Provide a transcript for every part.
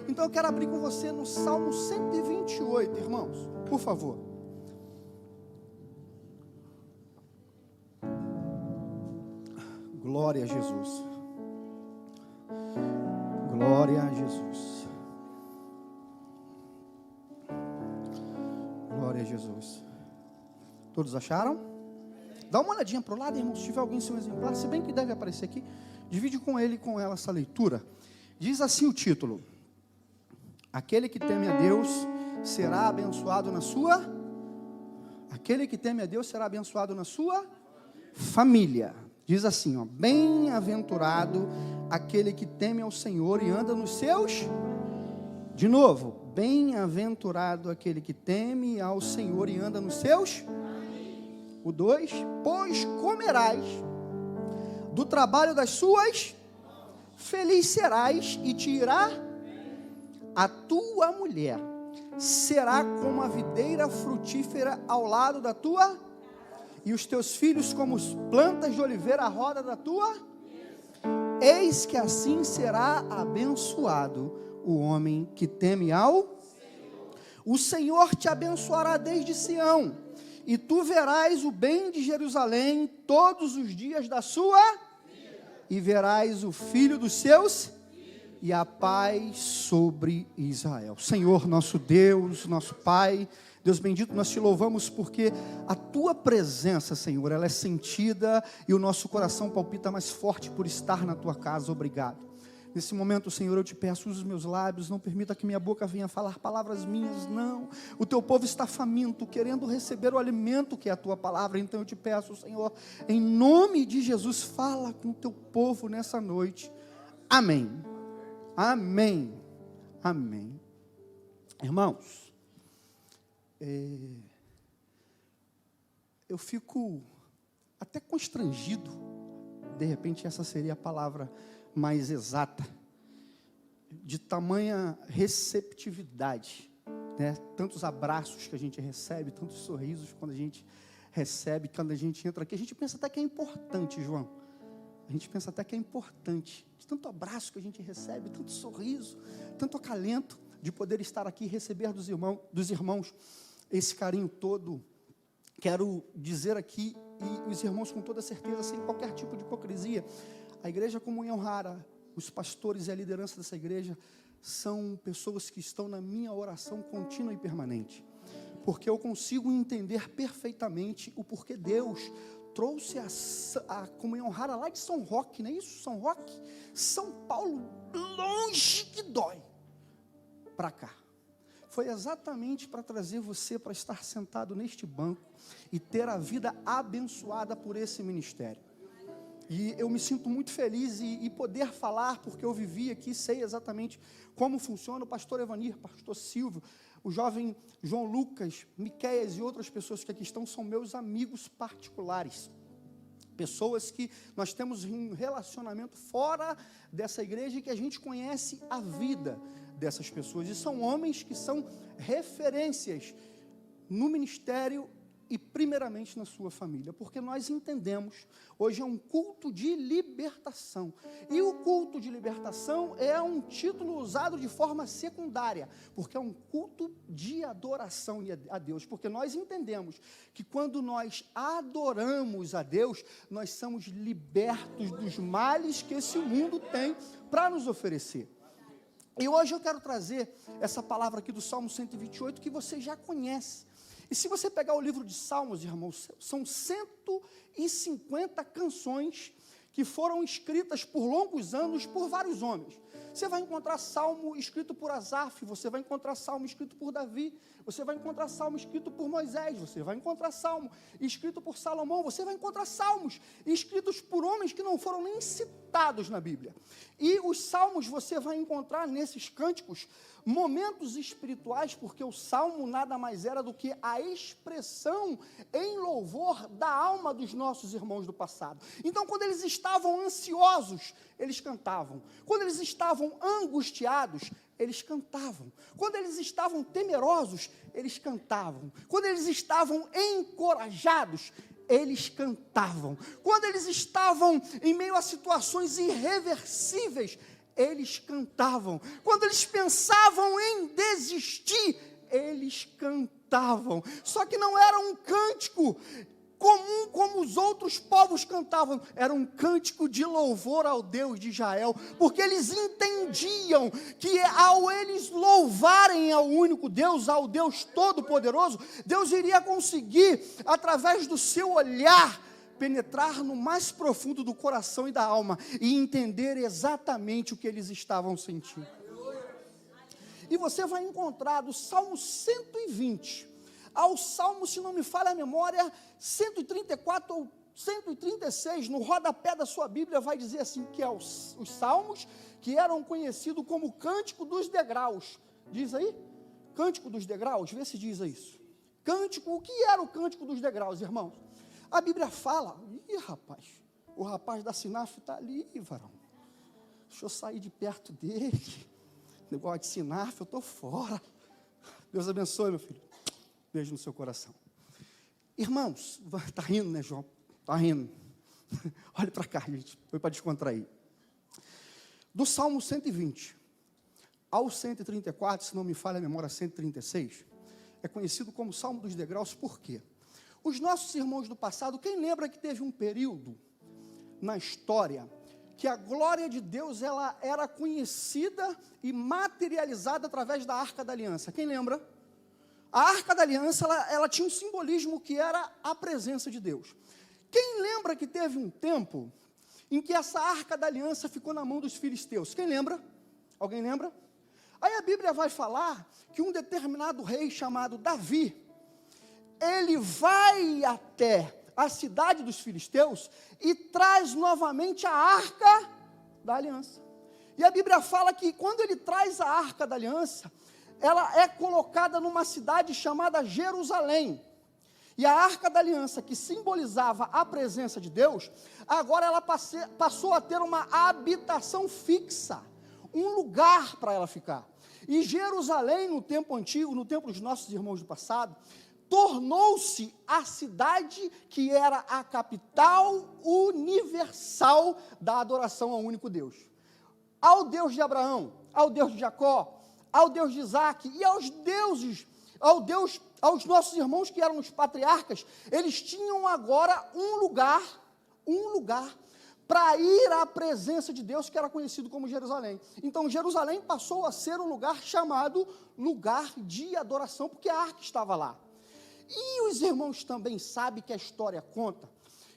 Então eu quero abrir com você no Salmo 128, irmãos, por favor. Glória a Jesus. Glória a Jesus. Glória a Jesus. Todos acharam? Dá uma olhadinha para o lado, irmão. Se tiver alguém sem um exemplar, se bem que deve aparecer aqui, divide com ele e com ela essa leitura. Diz assim o título: aquele que teme a Deus será abençoado na sua. Aquele que teme a Deus será abençoado na sua família. Diz assim, ó: bem-aventurado aquele que teme ao Senhor e anda nos seus. De novo, bem-aventurado aquele que teme ao Senhor e anda nos seus. O 2: pois comerás do trabalho das suas, feliz serás e te irá. A tua mulher será como a videira frutífera ao lado da tua, e os teus filhos como plantas de oliveira à roda da tua. Eis que assim será abençoado o homem que teme ao Senhor. O Senhor te abençoará desde Sião, e tu verás o bem de Jerusalém todos os dias da sua vida, e verás o filho dos seus e a paz sobre Israel. Senhor, nosso Deus, nosso Pai, Deus bendito, nós te louvamos porque a tua presença, Senhor, ela é sentida e o nosso coração palpita mais forte por estar na tua casa. Obrigado. Nesse momento, Senhor, eu te peço, usa os meus lábios, não permita que minha boca venha falar palavras minhas, não. O teu povo está faminto, querendo receber o alimento que é a tua palavra. Então eu te peço, Senhor, em nome de Jesus, fala com o teu povo nessa noite. Amém. Amém. Amém. Irmãos, eu fico até constrangido, de repente essa seria a palavra mais exata, de tamanha receptividade, né? Tantos abraços que a gente recebe, tantos sorrisos quando a gente recebe, quando a gente entra aqui, a gente pensa até que é importante, João, a gente pensa até que é importante, de tanto abraço que a gente recebe, tanto sorriso, tanto acalento, de poder estar aqui e receber dos irmãos esse carinho todo. Quero dizer aqui, e os irmãos com toda certeza, sem qualquer tipo de hipocrisia, a Igreja Comunhão Rara, os pastores e a liderança dessa igreja, são pessoas que estão na minha oração contínua e permanente, porque eu consigo entender perfeitamente o porquê Deus trouxe a Comunhão Rara lá de São Roque, não é isso? São Roque, São Paulo, longe que dói, para cá. Foi exatamente para trazer você para estar sentado neste banco e ter a vida abençoada por esse ministério. E eu me sinto muito feliz e poder falar, porque eu vivi aqui, sei exatamente como funciona. O pastor Evanir, pastor Silvio, o jovem João Lucas, Miqueias e outras pessoas que aqui estão são meus amigos particulares. Pessoas que nós temos um relacionamento fora dessa igreja e que a gente conhece a vida dessas pessoas. E são homens que são referências no ministério e primeiramente na sua família, porque nós entendemos, hoje é um culto de libertação, e o culto de libertação é um título usado de forma secundária, porque é um culto de adoração a Deus, porque nós entendemos que quando nós adoramos a Deus, nós somos libertos dos males que esse mundo tem para nos oferecer. E hoje eu quero trazer essa palavra aqui do Salmo 128, que você já conhece. E se você pegar o livro de Salmos, irmãos, são 150 canções que foram escritas por longos anos por vários homens. Você vai encontrar salmo escrito por Asaf, você vai encontrar salmo escrito por Davi, você vai encontrar salmo escrito por Moisés, você vai encontrar salmo escrito por Salomão, você vai encontrar salmos escritos por homens que não foram nem citados na Bíblia. E os salmos você vai encontrar nesses cânticos momentos espirituais, porque o salmo nada mais era do que a expressão em louvor da alma dos nossos irmãos do passado. Então, quando eles estavam ansiosos, eles cantavam. Quando eles estavam angustiados, eles cantavam. Quando eles estavam temerosos, eles cantavam. Quando eles estavam encorajados, eles cantavam. Quando eles estavam em meio a situações irreversíveis, eles cantavam. Quando eles pensavam em desistir, eles cantavam. Só que não era um cântico comum como os outros povos cantavam, era um cântico de louvor ao Deus de Israel, porque eles entendiam que ao eles louvarem ao único Deus, ao Deus Todo-Poderoso, Deus iria conseguir, através do seu olhar, penetrar no mais profundo do coração e da alma, e entender exatamente o que eles estavam sentindo. E você vai encontrar do Salmo 120, ao Salmo, se não me falha a memória, 134 ou 136, no rodapé da sua Bíblia, vai dizer assim, que é os Salmos, que eram conhecidos como Cântico dos Degraus. Diz aí? Cântico dos Degraus? Vê se diz isso. Cântico, o que era o Cântico dos Degraus, irmãos? A Bíblia fala, rapaz, o rapaz da Sinaf está ali, varão. Deixa eu sair de perto dele. Negócio de Sinaf, eu estou fora. Deus abençoe, meu filho. Beijo no seu coração. Irmãos, está rindo, né, João? Está rindo. Olhe para cá, gente. Foi para descontrair. Do Salmo 120 ao 134, se não me falha a memória, 136, é conhecido como Salmo dos Degraus, por quê? Os nossos irmãos do passado, quem lembra que teve um período na história que a glória de Deus ela era conhecida e materializada através da Arca da Aliança? Quem lembra? A Arca da Aliança, ela tinha um simbolismo que era a presença de Deus. Quem lembra que teve um tempo em que essa Arca da Aliança ficou na mão dos filisteus? Quem lembra? Alguém lembra? Aí a Bíblia vai falar que um determinado rei chamado Davi, ele vai até a cidade dos filisteus e traz novamente a Arca da Aliança. E a Bíblia fala que quando ele traz a Arca da Aliança, ela é colocada numa cidade chamada Jerusalém. E a Arca da Aliança, que simbolizava a presença de Deus, agora ela passou a ter uma habitação fixa, um lugar para ela ficar. E Jerusalém, no tempo antigo, no tempo dos nossos irmãos do passado, tornou-se a cidade que era a capital universal da adoração ao único Deus. Ao Deus de Abraão, ao Deus de Jacó, ao Deus de Isaac e aos deuses, aos nossos irmãos que eram os patriarcas, eles tinham agora um lugar para ir à presença de Deus, que era conhecido como Jerusalém. Então, Jerusalém passou a ser um lugar chamado lugar de adoração, porque a arca estava lá. E os irmãos também sabem que a história conta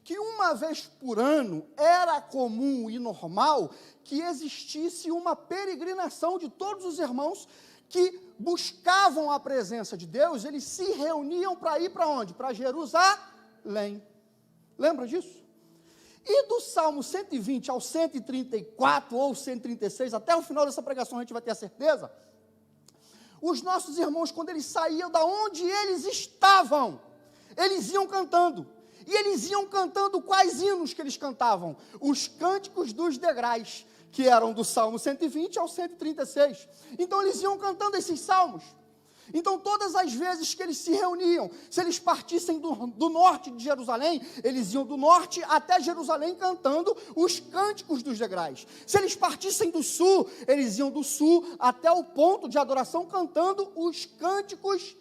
que uma vez por ano era comum e normal que existisse uma peregrinação de todos os irmãos que buscavam a presença de Deus, eles se reuniam para ir para onde? Para Jerusalém. Lembra disso? E do Salmo 120 ao 134 ou 136, até o final dessa pregação a gente vai ter a certeza, os nossos irmãos, quando eles saíam da onde eles estavam, eles iam cantando. E eles iam cantando quais hinos que eles cantavam? Os cânticos dos degraus, que eram do Salmo 120 ao 136. Então eles iam cantando esses salmos. Então todas as vezes que eles se reuniam, se eles partissem do norte de Jerusalém, eles iam do norte até Jerusalém cantando os cânticos dos degraus. Se eles partissem do sul, eles iam do sul até o ponto de adoração cantando os cânticos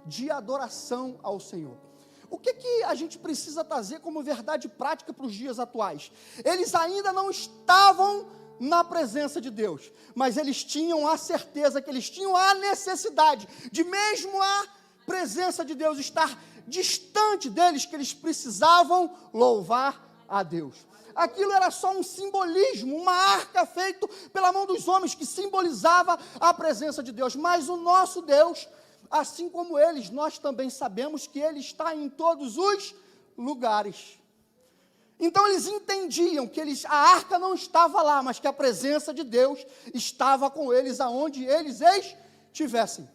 de adoração ao Senhor. O que a gente precisa trazer como verdade prática para os dias atuais? Eles ainda não estavam na presença de Deus, mas eles tinham a certeza que eles tinham a necessidade de, mesmo a presença de Deus estar distante deles, que eles precisavam louvar a Deus. Aquilo era só um simbolismo, uma arca feita pela mão dos homens, que simbolizava a presença de Deus, mas o nosso Deus, assim como eles, nós também sabemos que Ele está em todos os lugares. Então eles entendiam que a arca não estava lá, mas que a presença de Deus estava com eles aonde eles estivessem.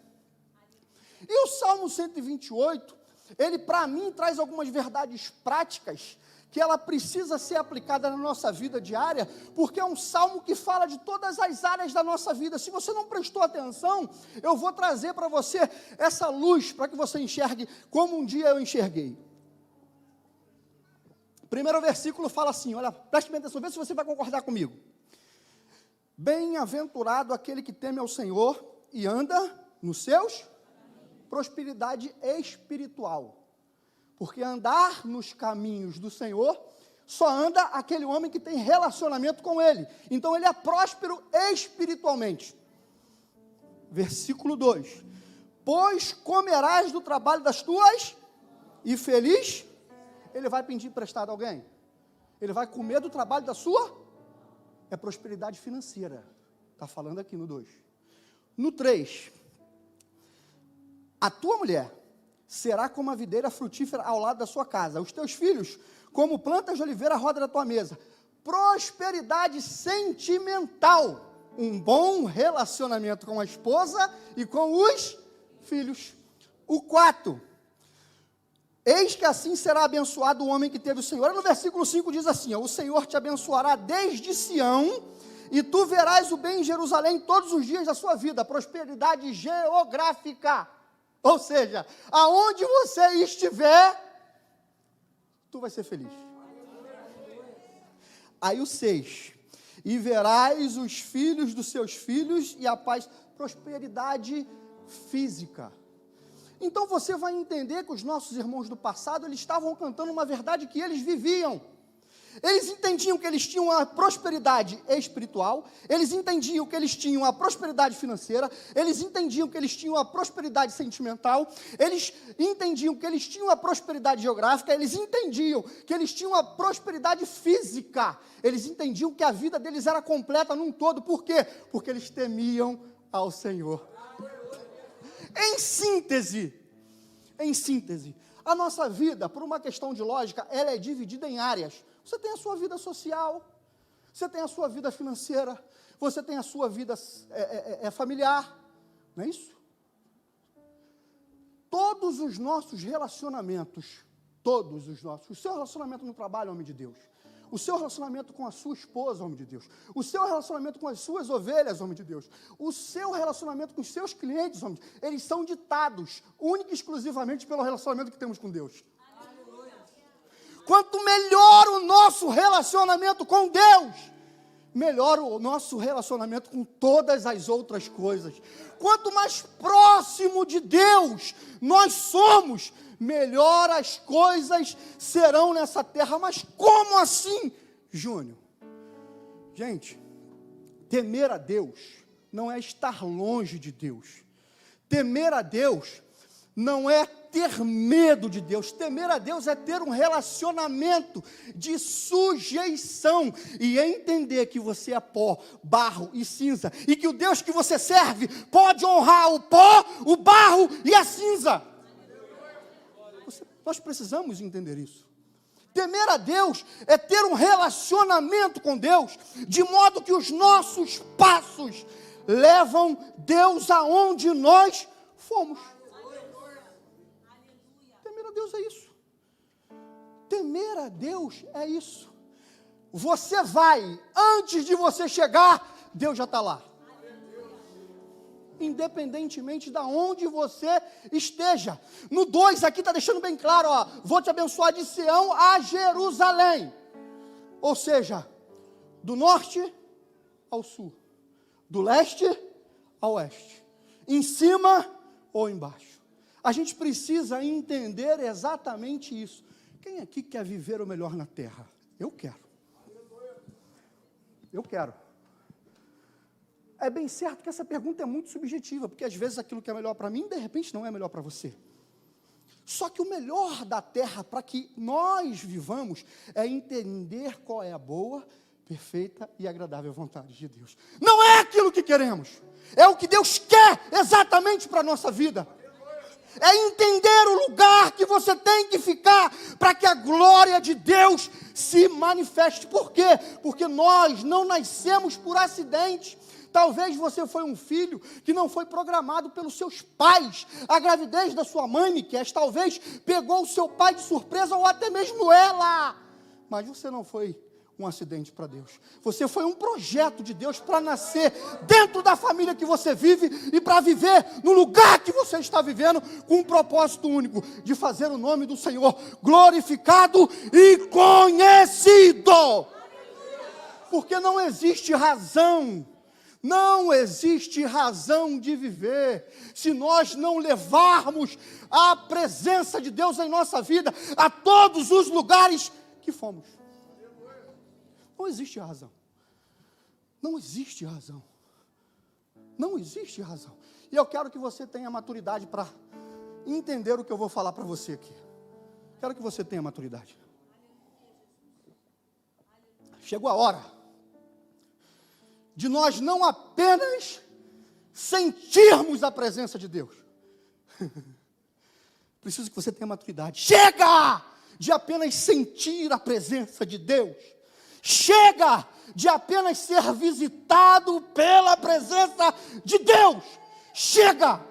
E o Salmo 128, ele para mim traz algumas verdades práticas que ela precisa ser aplicada na nossa vida diária, porque é um salmo que fala de todas as áreas da nossa vida. Se você não prestou atenção, eu vou trazer para você essa luz, para que você enxergue como um dia eu enxerguei. O primeiro versículo fala assim, olha, preste bem atenção, vê se você vai concordar comigo. Bem-aventurado aquele que teme ao Senhor e anda nos seus prosperidade espiritual. Porque andar nos caminhos do Senhor, só anda aquele homem que tem relacionamento com Ele. Então ele é próspero espiritualmente. Versículo 2. Pois comerás do trabalho das tuas e feliz. Ele vai pedir emprestado a alguém? Ele vai comer do trabalho da sua? É prosperidade financeira. Está falando aqui no 2. No 3. A tua mulher será como a videira frutífera ao lado da sua casa. Os teus filhos, como plantas de oliveira à roda da tua mesa. Prosperidade sentimental. Um bom relacionamento com a esposa e com os filhos. O 4. Eis que assim será abençoado o homem que teve o Senhor. No versículo 5 diz assim, ó, o Senhor te abençoará desde Sião, e tu verás o bem em Jerusalém todos os dias da sua vida. Prosperidade geográfica. Ou seja, aonde você estiver, tu vai ser feliz. Aí o 6, e verás os filhos dos seus filhos e a paz, prosperidade física. Então você vai entender que os nossos irmãos do passado, eles estavam cantando uma verdade que eles viviam. Eles entendiam que eles tinham a prosperidade espiritual, eles entendiam que eles tinham a prosperidade financeira, eles entendiam que eles tinham a prosperidade sentimental, eles entendiam que eles tinham a prosperidade geográfica, eles entendiam que eles tinham a prosperidade física, eles entendiam que a vida deles era completa num todo. Por quê? Porque eles temiam ao Senhor. Em síntese, a nossa vida, por uma questão de lógica, ela é dividida em áreas. Você tem a sua vida social, você tem a sua vida financeira, você tem a sua vida familiar, não é isso? Todos os nossos relacionamentos, o seu relacionamento no trabalho, homem de Deus, o seu relacionamento com a sua esposa, homem de Deus, o seu relacionamento com as suas ovelhas, homem de Deus, o seu relacionamento com os seus clientes, homem de Deus, eles são ditados única e exclusivamente pelo relacionamento que temos com Deus. Quanto melhor o nosso relacionamento com Deus, melhor o nosso relacionamento com todas as outras coisas. Quanto mais próximo de Deus nós somos, melhor as coisas serão nessa terra. Mas como assim, Júnior? Gente, temer a Deus não é estar longe de Deus. Temer a Deus não é ter medo de Deus. Temer a Deus é ter um relacionamento de sujeição e entender que você é pó, barro e cinza, e que o Deus que você serve pode honrar o pó, o barro e a cinza. Nós precisamos entender isso. Temer a Deus é ter um relacionamento com Deus, de modo que os nossos passos levam Deus aonde nós fomos. Temer a Deus é isso. Temer a Deus é isso. Você vai, antes de você chegar, Deus já está lá. Independentemente de onde você esteja. No 2 aqui está deixando bem claro, ó, vou te abençoar de Sião a Jerusalém. Ou seja, do norte ao sul, do leste ao oeste, em cima ou embaixo. A gente precisa entender exatamente isso. Quem aqui quer viver o melhor na terra? Eu quero. Eu quero. É bem certo que essa pergunta é muito subjetiva, porque às vezes aquilo que é melhor para mim, de repente não é melhor para você. Só que o melhor da terra para que nós vivamos é entender qual é a boa, perfeita e agradável vontade de Deus. Não é aquilo que queremos, é o que Deus quer exatamente para a nossa vida. É entender o lugar que você tem que ficar para que a glória de Deus se manifeste. Por quê? Porque nós não nascemos por acidente. Talvez você foi um filho que não foi programado pelos seus pais. A gravidez da sua mãe, Miqueias, talvez pegou o seu pai de surpresa ou até mesmo ela. Mas você não foi um acidente para Deus. Você foi um projeto de Deus para nascer dentro da família que você vive e para viver no lugar que você está vivendo com um propósito único, de fazer o nome do Senhor glorificado e conhecido. Porque não existe razão de viver se nós não levarmos a presença de Deus em nossa vida a todos os lugares que fomos. Não existe razão. Não existe razão. Não existe razão. E eu quero que você tenha maturidade para entender o que eu vou falar para você aqui. Quero que você tenha maturidade. Chegou a hora de nós não apenas sentirmos a presença de Deus. Preciso que você tenha maturidade. Chega de apenas sentir a presença de Deus. Chega de apenas ser visitado pela presença de Deus. Chega!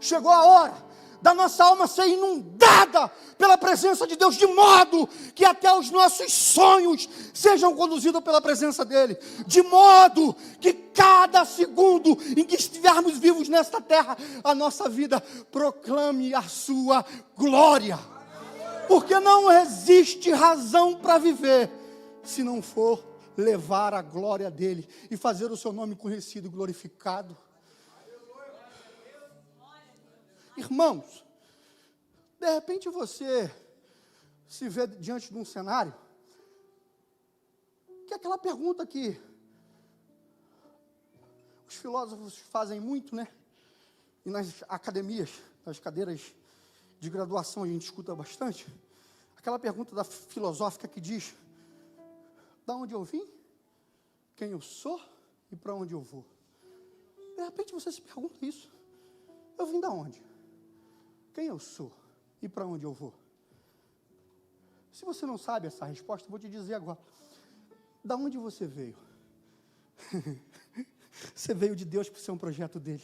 Chegou a hora da nossa alma ser inundada pela presença de Deus, de modo que até os nossos sonhos sejam conduzidos pela presença dEle, de modo que cada segundo em que estivermos vivos nesta terra, a nossa vida proclame a sua glória, porque não existe razão para viver, se não for levar a glória dEle, e fazer o seu nome conhecido e glorificado. Irmãos, de repente você se vê diante de um cenário, que é aquela pergunta que os filósofos fazem muito, né? E nas academias, nas cadeiras de graduação a gente escuta bastante, aquela pergunta da filosófica que diz: da onde eu vim, quem eu sou e para onde eu vou. De repente você se pergunta isso: eu vim da onde? Quem eu sou e para onde eu vou? Se você não sabe essa resposta, eu vou te dizer agora. Da onde você veio? Você veio de Deus para ser um projeto dele.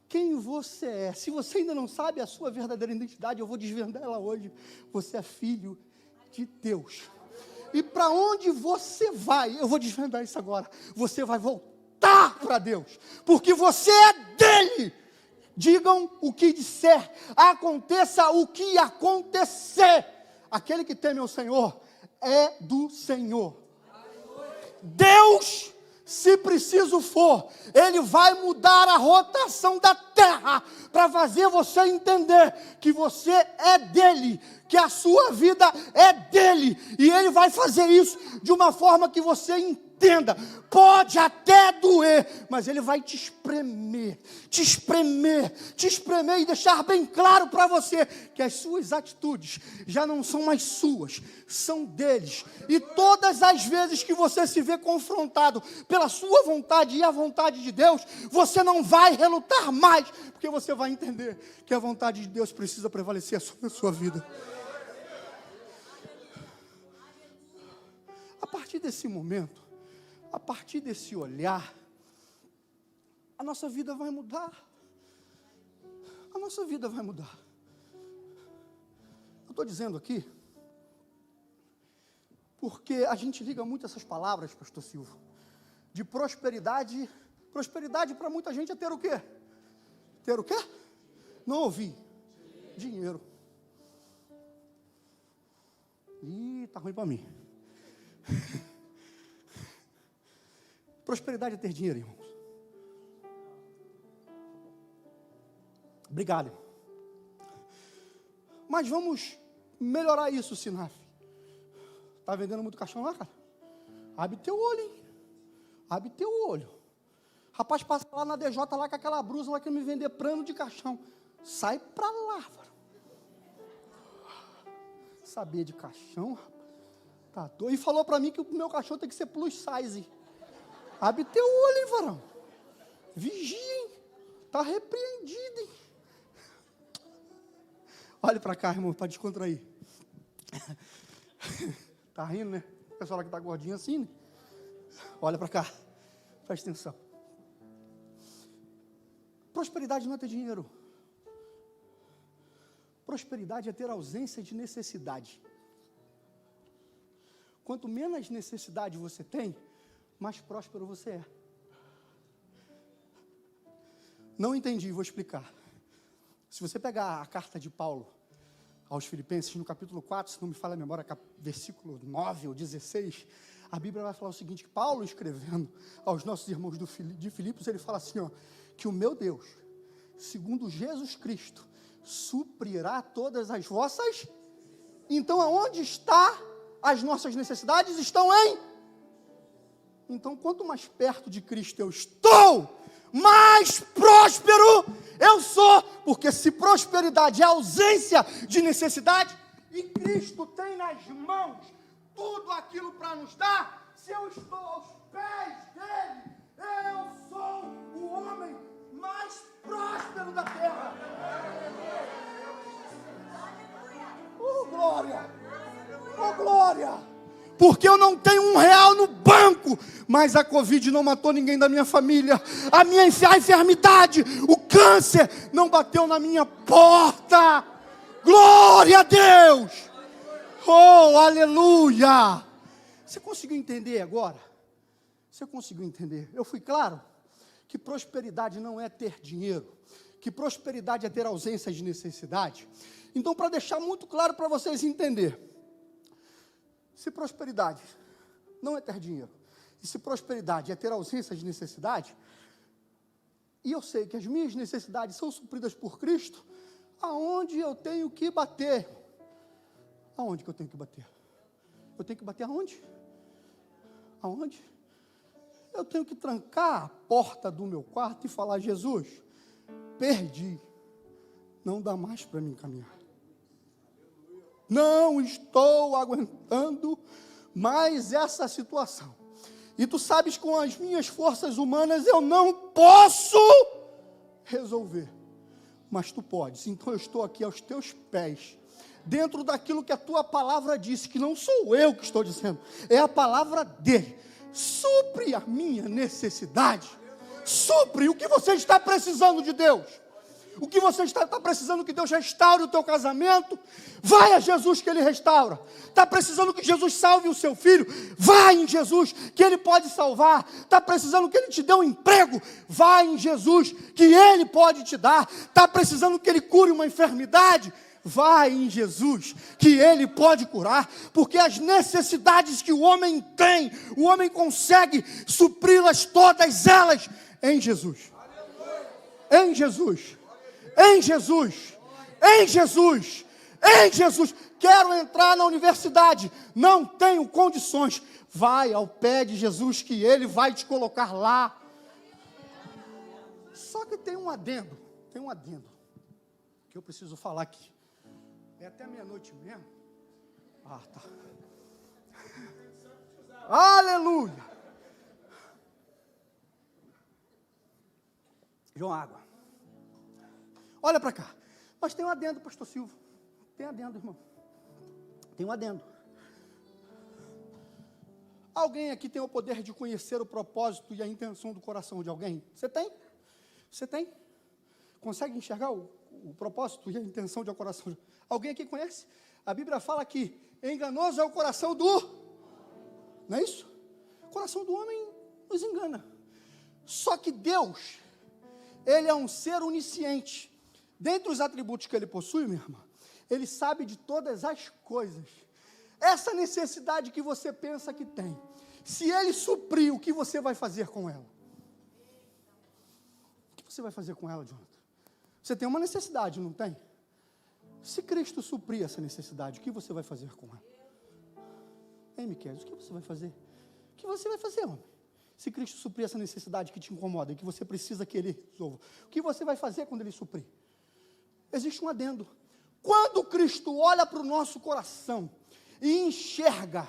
Quem você é? Se você ainda não sabe a sua verdadeira identidade, eu vou desvendar ela hoje. Você é filho de Deus. E para onde você vai? Eu vou desvendar isso agora. Você vai voltar para Deus, porque você é dele. Digam o que disser, aconteça o que acontecer. Aquele que teme ao Senhor é do Senhor. Deus, se preciso for, Ele vai mudar a rotação da terra para fazer você entender que você é dele, que a sua vida é dele, e Ele vai fazer isso de uma forma que você entenda. Pode até doer, mas Ele vai te espremer e deixar bem claro para você que as suas atitudes já não são mais suas, são deles. E todas as vezes que você se vê confrontado pela sua vontade e a vontade de Deus, você não vai relutar mais, porque você vai entender que a vontade de Deus precisa prevalecer sobre a sua vida. A partir desse momento, a partir desse olhar, a nossa vida vai mudar. A nossa vida vai mudar. Eu estou dizendo aqui, porque a gente liga muito essas palavras, pastor Silvio, de prosperidade. Prosperidade para muita gente é ter o quê? Ter o quê? Não ouvi. Dinheiro. Ih, tá ruim para mim. Prosperidade é ter dinheiro, irmãos. Obrigado. Mas vamos melhorar isso, Sinaf. Está vendendo muito caixão lá, cara? Abre teu olho, hein? Abre teu olho. Rapaz, passa lá na DJ lá com aquela brusa lá que me vender prano de caixão. Sai pra lá, varão. Saber de caixão, rapaz. Tá doido. E falou para mim que o meu cachorro tem que ser plus size. Abre teu olho, hein, varão. Vigia, hein? Está repreendido, hein? Olha para cá, irmão, para descontrair. Tá rindo, né? O pessoal lá que está gordinho assim, né? Olha para cá. Presta atenção. Prosperidade não é ter dinheiro. Prosperidade é ter ausência de necessidade. quanto menos necessidade você tem, mais próspero você é. Não entendi, vou explicar. Se você pegar a carta de Paulo aos Filipenses, no capítulo 4, se não me falha a memória, versículo 9 ou 16, a Bíblia vai falar o seguinte, que Paulo escrevendo aos nossos irmãos de Filipos, ele fala assim, ó, que o meu Deus, segundo Jesus Cristo, suprirá todas as vossas. Então, aonde está as nossas necessidades? Estão em. Então, quanto mais perto de Cristo eu estou, mais próspero eu sou, porque se prosperidade é ausência de necessidade, e Cristo tem nas mãos tudo aquilo para nos dar, se eu estou aos pés dele, eu sou o homem mais próspero da terra. Oh, glória! Oh, glória! Porque eu não tenho R$1 no banco, mas a Covid não matou ninguém da minha família, a enfermidade, o câncer não bateu na minha porta. Glória a Deus! Oh, aleluia! Você conseguiu entender agora? Você conseguiu entender? Eu fui claro? Que prosperidade não é ter dinheiro, que prosperidade é ter ausência de necessidade. Então, para deixar muito claro para vocês entenderem, se prosperidade não é ter dinheiro, e se prosperidade é ter ausência de necessidade, e eu sei que as minhas necessidades são supridas por Cristo, aonde eu tenho que bater? Aonde que eu tenho que bater? Eu tenho que bater aonde? Aonde? Eu tenho que trancar a porta do meu quarto e falar, Jesus, perdi, não dá mais para mim caminhar. Não estou aguentando mais essa situação. E tu sabes, com as minhas forças humanas, eu não posso resolver. Mas tu podes. Então eu estou aqui aos teus pés, dentro daquilo que a tua palavra disse, que não sou eu que estou dizendo, é a palavra dele. Supre a minha necessidade. Supre o que você está precisando de Deus. O que você está precisando que Deus restaure o teu casamento? Vai a Jesus que Ele restaura. Está precisando que Jesus salve o seu filho? Vai em Jesus que Ele pode salvar. Está precisando que Ele te dê um emprego? Vai em Jesus que Ele pode te dar. Está precisando que Ele cure uma enfermidade? Vai em Jesus que Ele pode curar. Porque as necessidades que o homem tem, o homem consegue supri-las todas elas em Jesus. Em Jesus. Em Jesus, em Jesus, em Jesus. Quero entrar na universidade, não tenho condições. Vai ao pé de Jesus que Ele vai te colocar lá. Só que tem um adendo que eu preciso falar aqui. É até meia-noite mesmo? Ah, tá. Aleluia. João, água. Olha para cá. Mas tem um adendo, pastor Silvio. Tem adendo, irmão. Tem um adendo. Alguém aqui tem o poder de conhecer o propósito e a intenção do coração de alguém? Você tem? Você tem? Consegue enxergar o propósito e a intenção do coração? Alguém aqui conhece? A Bíblia fala que enganoso é o coração do... Não é isso? O coração do homem nos engana. Só que Deus, Ele é um ser onisciente. Dentre os atributos que Ele possui, minha irmã, Ele sabe de todas as coisas. Essa necessidade que você pensa que tem, se Ele suprir, o que você vai fazer com ela? O que você vai fazer com ela, Jonathan? Você tem uma necessidade, não tem? Se Cristo suprir essa necessidade, o que você vai fazer com ela? Ei, Miquel, o que você vai fazer? O que você vai fazer, homem? Se Cristo suprir essa necessidade que te incomoda e que você precisa que Ele resolva, o que você vai fazer quando Ele suprir? Existe um adendo. Quando Cristo olha para o nosso coração e enxerga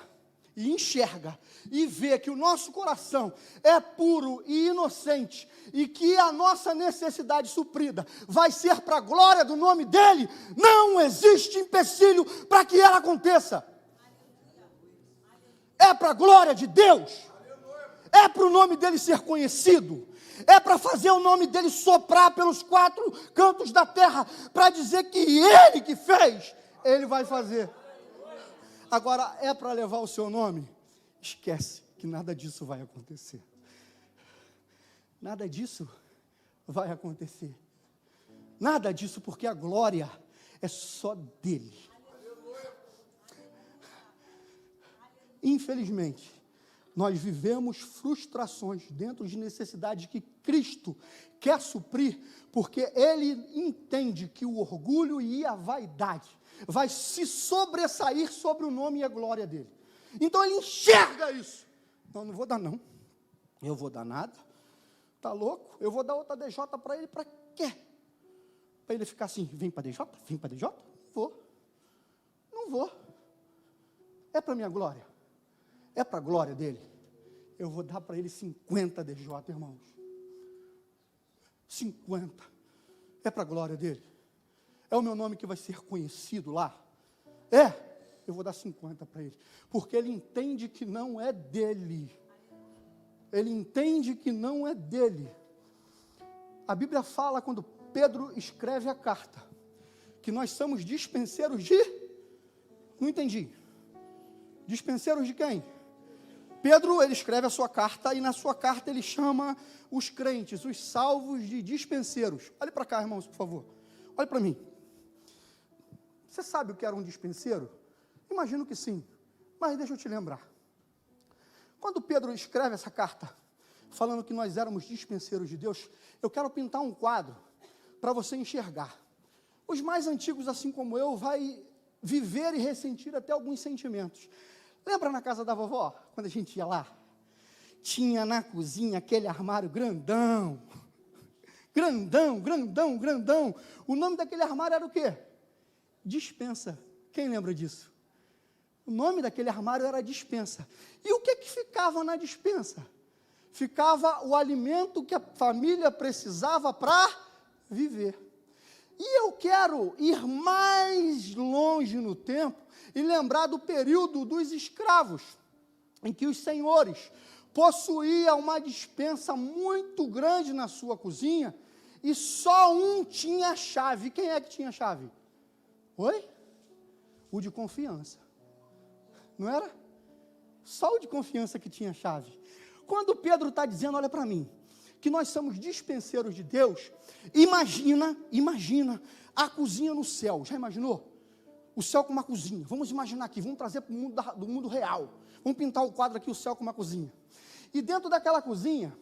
e vê que o nosso coração é puro e inocente e que a nossa necessidade suprida vai ser para a glória do nome dEle, não existe empecilho para que ela aconteça. É para a glória de Deus. É para o nome dEle ser conhecido. É para fazer o nome dEle soprar pelos 4 cantos da terra, para dizer que Ele que fez, Ele vai fazer. Agora, é para levar o seu nome? Esquece que nada disso vai acontecer. Nada disso vai acontecer. Nada disso, porque a glória é só dele. Infelizmente, nós vivemos frustrações dentro de necessidades que Cristo quer suprir, porque Ele entende que o orgulho e a vaidade vai se sobressair sobre o nome e a glória dele. Então Ele enxerga isso. Não vou dar não. Eu vou dar nada. Tá louco? Eu vou dar outra DJ para ele, para quê? Para ele ficar assim, vem para DJ? Vem para DJ? Não vou. É para minha glória. É para a glória dele. Eu vou dar para ele 50 DJ, irmãos. 50. É para a glória dele. É o meu nome que vai ser conhecido lá. Eu vou dar 50 para ele. Porque ele entende que não é dele. Ele entende que não é dele. A Bíblia fala, quando Pedro escreve a carta, que nós somos dispenseiros de... Não entendi. Dispenseiros de quem? Pedro, ele escreve a sua carta, e na sua carta ele chama os crentes, os salvos, de dispenseiros. Olhe para cá, irmãos, por favor. Olhe para mim. Você sabe o que era um dispenseiro? Imagino que sim, mas deixa eu te lembrar. Quando Pedro escreve essa carta, falando que nós éramos dispenseiros de Deus, eu quero pintar um quadro para você enxergar. Os mais antigos, assim como eu, vai viver e ressentir até alguns sentimentos. Lembra na casa da vovó, quando a gente ia lá? Tinha na cozinha aquele armário grandão. Grandão. O nome daquele armário era o quê? Despensa. Quem lembra disso? O nome daquele armário era despensa. E o que ficava na despensa? Ficava o alimento que a família precisava para viver. E eu quero ir mais longe no tempo e lembrar do período dos escravos, em que os senhores possuíam uma despensa muito grande na sua cozinha e só um tinha a chave. Quem é que tinha a chave? Oi? O de confiança. Não era? Só o de confiança que tinha a chave. Quando Pedro está dizendo, olha para mim, que nós somos dispenseiros de Deus, imagina a cozinha no céu. Já imaginou? O céu com uma cozinha. Vamos imaginar aqui, vamos trazer para o mundo do mundo real. Vamos pintar o quadro aqui, o céu com uma cozinha. E dentro daquela cozinha,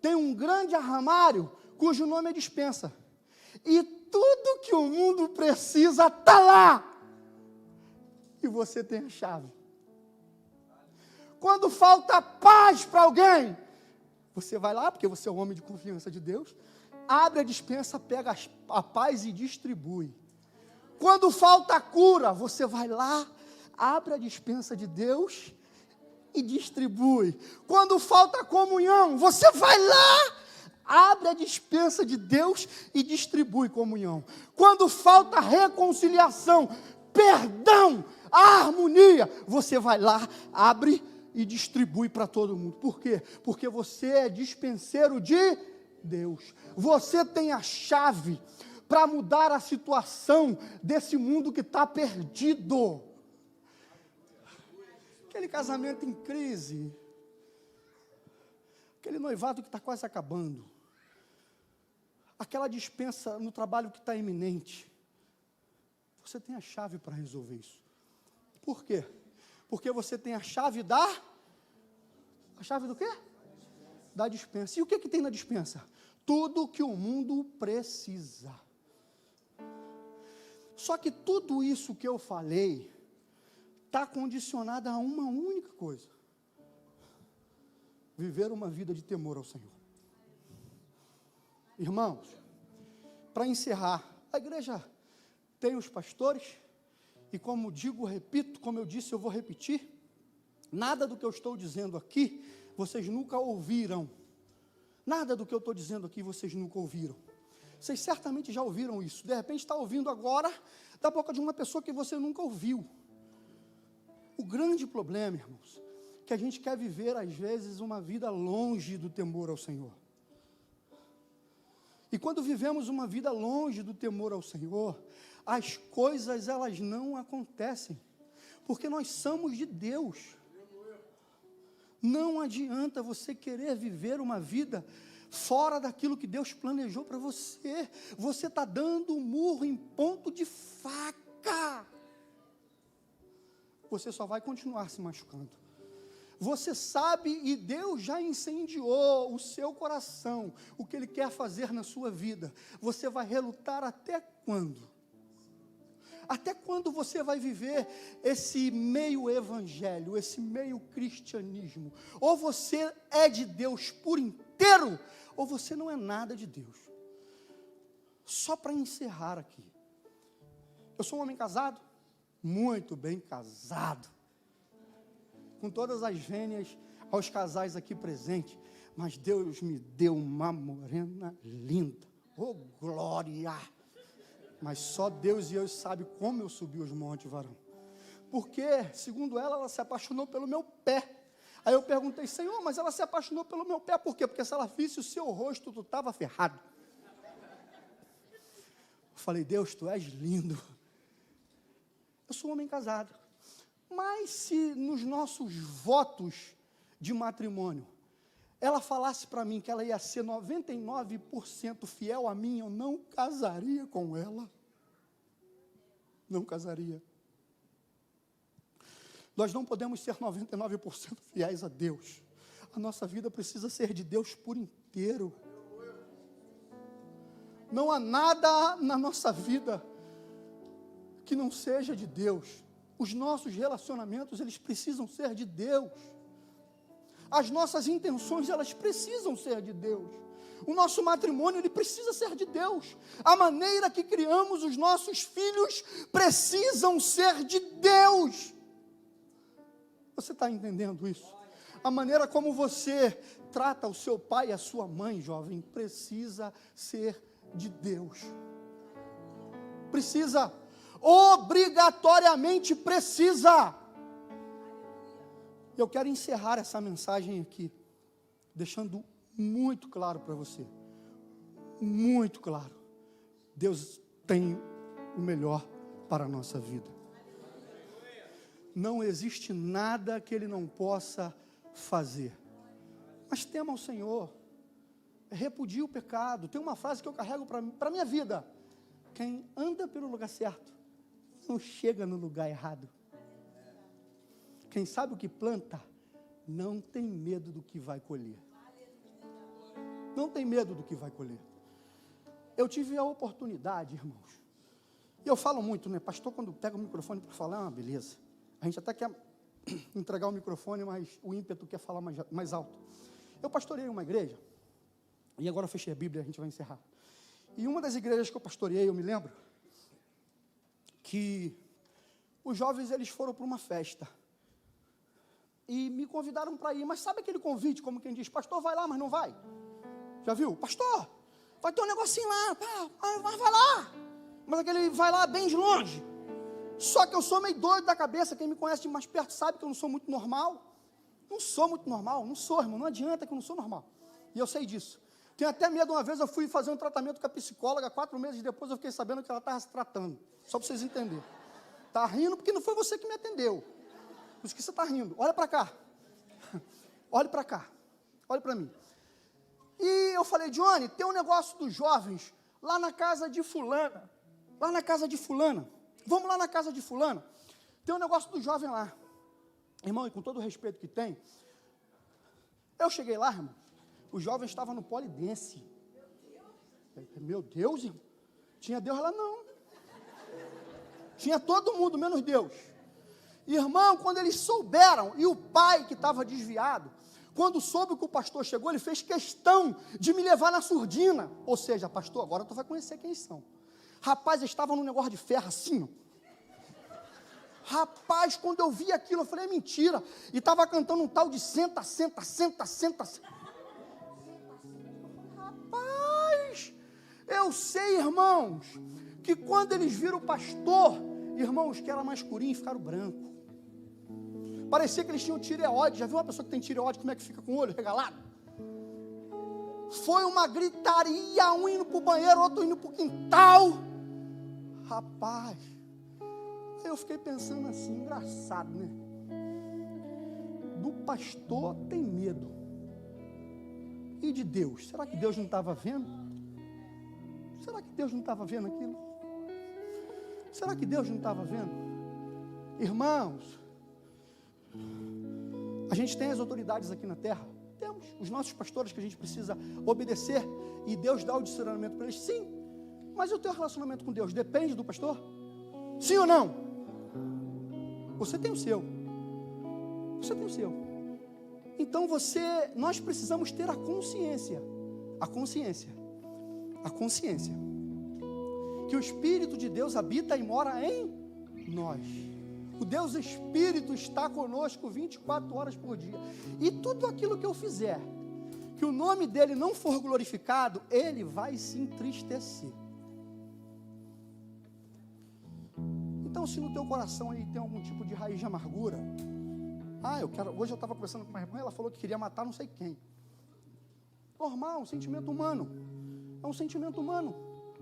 tem um grande armário, cujo nome é despensa. E tudo que o mundo precisa está lá. E você tem a chave. Quando falta paz para alguém, você vai lá, porque você é um homem de confiança de Deus, abre a despensa, pega a paz e distribui. Quando falta cura, você vai lá, abre a despensa de Deus e distribui. Quando falta comunhão, você vai lá, abre a despensa de Deus e distribui comunhão. Quando falta reconciliação, perdão, harmonia, você vai lá, abre e distribui para todo mundo. Por quê? Porque você é dispenseiro de Deus. Você tem a chave para mudar a situação desse mundo que está perdido. Aquele casamento em crise, aquele noivado que está quase acabando, aquela dispensa no trabalho que está iminente. Você tem a chave para resolver isso. Por quê? Porque você tem a chave da... A chave do quê? Da despensa. E o que tem na despensa? Tudo que o mundo precisa. Só que tudo isso que eu falei está condicionado a uma única coisa: viver uma vida de temor ao Senhor. Irmãos, para encerrar, a igreja tem os pastores, e como digo, repito, como eu disse, eu vou repetir, nada do que eu estou dizendo aqui, vocês nunca ouviram. Nada do que eu estou dizendo aqui, vocês nunca ouviram. Vocês certamente já ouviram isso. De repente está ouvindo agora, da boca de uma pessoa que você nunca ouviu. O grande problema, irmãos, é que a gente quer viver, às vezes, uma vida longe do temor ao Senhor. E quando vivemos uma vida longe do temor ao Senhor, as coisas, elas não acontecem. Porque nós somos de Deus. Não adianta você querer viver uma vida fora daquilo que Deus planejou para você. Você está dando um murro em ponto de faca. Você só vai continuar se machucando. Você sabe, e Deus já incendiou o seu coração, o que Ele quer fazer na sua vida. Você vai relutar até quando? Até quando você vai viver esse meio evangelho, esse meio cristianismo? Ou você é de Deus por inteiro, ou você não é nada de Deus. Só para encerrar aqui. Eu sou um homem casado, muito bem casado, com todas as vênias aos casais aqui presentes, mas Deus me deu uma morena linda, oh glória! Mas só Deus e eu sabem como eu subi os montes, varão. Porque, segundo ela se apaixonou pelo meu pé. Aí eu perguntei, Senhor, mas ela se apaixonou pelo meu pé, por quê? Porque se ela visse o seu rosto, tu estava ferrado. Eu falei, Deus, tu és lindo. Eu sou um homem casado. Mas se nos nossos votos de matrimônio, ela falasse para mim que ela ia ser 99% fiel a mim, eu não casaria com ela. Não casaria. Nós não podemos ser 99% fiéis a Deus. A nossa vida precisa ser de Deus por inteiro. Não há nada na nossa vida que não seja de Deus. Os nossos relacionamentos, eles precisam ser de Deus. As nossas intenções, elas precisam ser de Deus. O nosso matrimônio, ele precisa ser de Deus. A maneira que criamos os nossos filhos precisam ser de Deus. Você está entendendo isso? A maneira como você trata o seu pai e a sua mãe, jovem, precisa ser de Deus. Precisa, obrigatoriamente precisa. Eu quero encerrar essa mensagem aqui, deixando muito claro para você, muito claro, Deus tem o melhor para a nossa vida. Não existe nada que Ele não possa fazer, mas tema ao Senhor, repudie o pecado. Tem uma frase que eu carrego para a minha vida: quem anda pelo lugar certo, não chega no lugar errado. Quem sabe o que planta, não tem medo do que vai colher. Não tem medo do que vai colher. Eu tive a oportunidade, irmãos, e eu falo muito, né, pastor, quando pega o microfone para falar, é uma beleza. A gente até quer entregar o microfone, mas o ímpeto quer falar mais alto. Eu pastoreei uma igreja, e agora eu fechei a Bíblia, a gente vai encerrar. E uma das igrejas que eu pastoreei, eu me lembro, que os jovens, eles foram para uma festa, e me convidaram para ir, mas sabe aquele convite, como quem diz, pastor, vai lá, mas não vai? Já viu? Pastor, vai ter um negocinho lá, mas vai lá. Mas aquele vai lá bem de longe. Só que eu sou meio doido da cabeça, quem me conhece de mais perto sabe que eu não sou muito normal. Não sou muito normal, não sou, irmão, não adianta que eu não sou normal. E eu sei disso. Tenho até medo, uma vez eu fui fazer um tratamento com a psicóloga, 4 meses depois eu fiquei sabendo que ela estava se tratando. Só para vocês entenderem. Está rindo porque não foi você que me atendeu. Por isso que você está rindo. Olha para cá. Olhe para cá. Olhe para mim. E eu falei, Johnny, tem um negócio dos jovens lá na casa de fulana. Lá na casa de fulana. Vamos lá na casa de fulana. Tem um negócio do jovem lá. Irmão, e com todo o respeito que tem, eu cheguei lá, irmão, os jovens estavam no polidense. Meu Deus, irmão. Tinha Deus lá? Não. Tinha todo mundo, menos Deus. Irmão, quando eles souberam, e o pai que estava desviado, quando soube que o pastor chegou, ele fez questão de me levar na surdina. Ou seja, pastor, agora tu vai conhecer quem são. Rapaz, eles estavam num negócio de ferro assim, ó. Rapaz, quando eu vi aquilo, eu falei, é mentira. E estava cantando um tal de senta, senta, senta, senta. Rapaz, eu sei, irmãos, que quando eles viram o pastor, irmãos, que era mais escurinho, ficaram branco. Parecia que eles tinham tireoide. Já viu uma pessoa que tem tireoide, como é que fica com o olho regalado? Foi uma gritaria, um indo para o banheiro, outro indo para o quintal. Rapaz, Aí eu fiquei pensando assim, engraçado, né? Do pastor tem medo. E de Deus? Será que Deus não estava vendo? Será que Deus não estava vendo aquilo? Será que Deus não estava vendo? Irmãos, a gente tem as autoridades aqui na terra. Temos os nossos pastores que a gente precisa obedecer. E Deus dá o discernimento para eles. Sim, mas e o teu relacionamento com Deus? Depende do pastor? Sim ou não? Você tem o seu. Você tem o seu. Então nós precisamos ter a consciência que o Espírito de Deus habita e mora em nós. O Deus Espírito está conosco 24 horas por dia. E tudo aquilo que eu fizer, que o nome dele não for glorificado, ele vai se entristecer. Então, se no teu coração aí tem algum tipo de raiz de amargura, hoje eu estava conversando com uma irmã, ela falou que queria matar não sei quem. Normal, um sentimento humano. É um sentimento humano.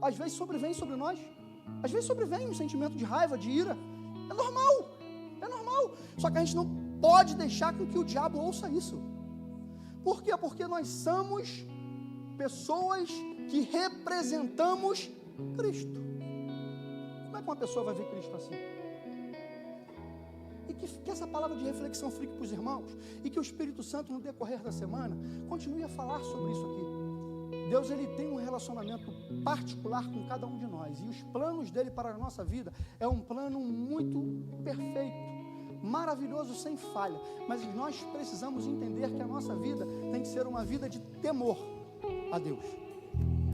Às vezes sobrevém sobre nós. Às vezes sobrevém um sentimento de raiva, de ira. É normal. É normal. Só que a gente não pode deixar com que o diabo ouça isso. Por quê? Porque nós somos pessoas que representamos Cristo. Como é que uma pessoa vai ver Cristo assim? E que essa palavra de reflexão fique para os irmãos, e que o Espírito Santo, no decorrer da semana, continue a falar sobre isso aqui. Deus, ele tem um relacionamento particular com cada um de nós, e os planos dele para a nossa vida é um plano muito perfeito, maravilhoso, sem falha. Mas nós precisamos entender que a nossa vida tem que ser uma vida de temor a Deus.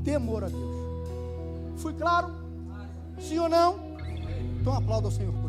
Temor a Deus. Fui claro? Sim ou não? Então aplauda ao Senhor.